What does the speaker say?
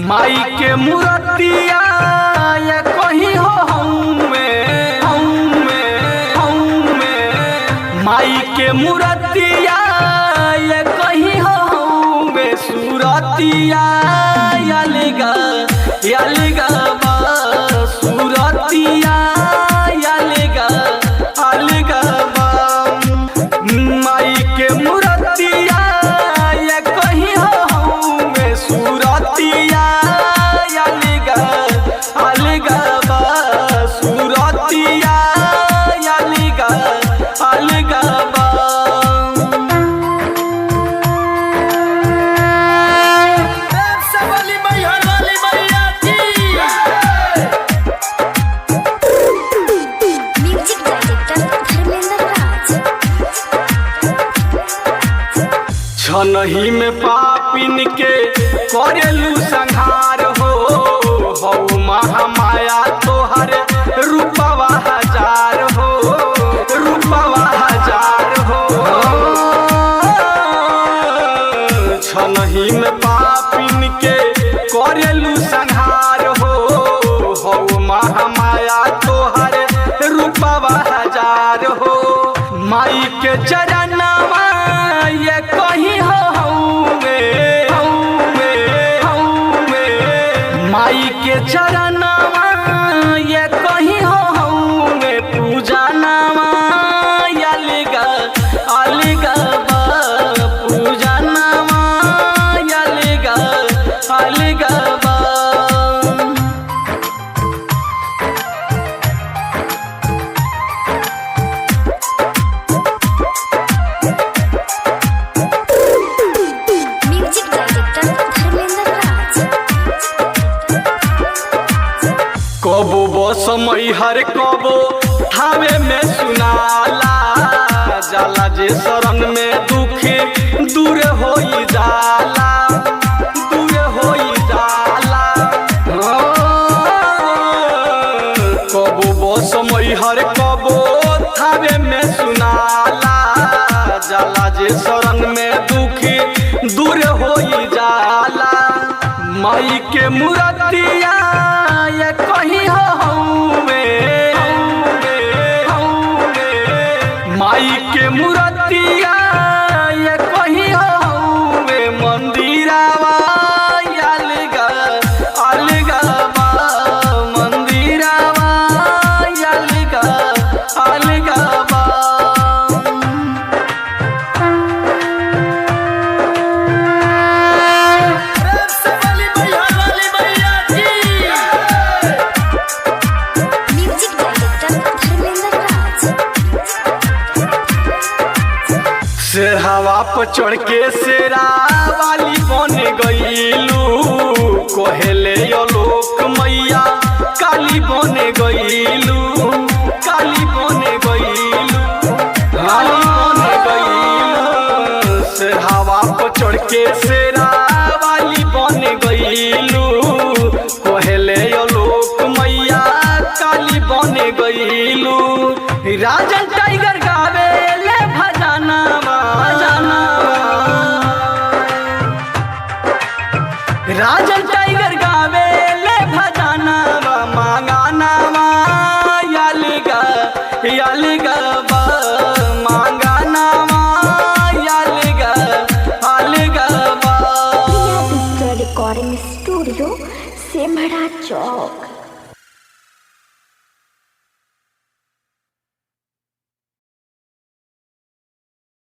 माई के मूर्तिया ये कहीं हो माई के मूर्तिया ये कहीं हो सूरतिया यालिगा यालिगा सूरतिया यालिगा यालिगा माई के मूर्तिया ये कहीं हो सूरतिया यालिगा यालिगा सूरतिया यालिगा यालिगा छनही में पापिन के करेलू संहार हो महामाया तोहर रूपवा हजार हो रूपवा हजार हो छनही में पापिन के करेलू संहार हो महामाया तोहर रूपवा हजार हो माई के चरणवा ये कहीं हो माई के चरणवा ये कहीं हो पूजा नामा यालिगा यालिगा पूजा नामा यालिगा यालिगा कबो बसमई हर कबो थावे में सुनाला जाला जे शरण में दुखी दूर होई जाला दूर होई जाला कबो बसमई हर कबो थावे में सुनाला जाला जे शरण में दुखी दूर होई जाला माई के मूर्तिया ये कहीं हो माई के मूर्तिया ये कहीं हो मंदिरावा यालिगा यालिगा मंदिरावा यालिगा यालिगा हवा पर चढ़ के शेरा वाली बन गईलू कोहेले लोक मैया काली बन गईलू काली बन गईलू काली बन गईलू से हवा पर चढ़ के शेरा वाली बन गईलू कोहेले लोक मैया काली बन गईलू राजन टाइगर गावे ले भजना राजन टाइगर गावे ले भजना मांगाना यालिगा यालिगा मांगाना यालिगा यालिगा रिकॉर्डिंग स्टूडियो सेमड़ा चौक।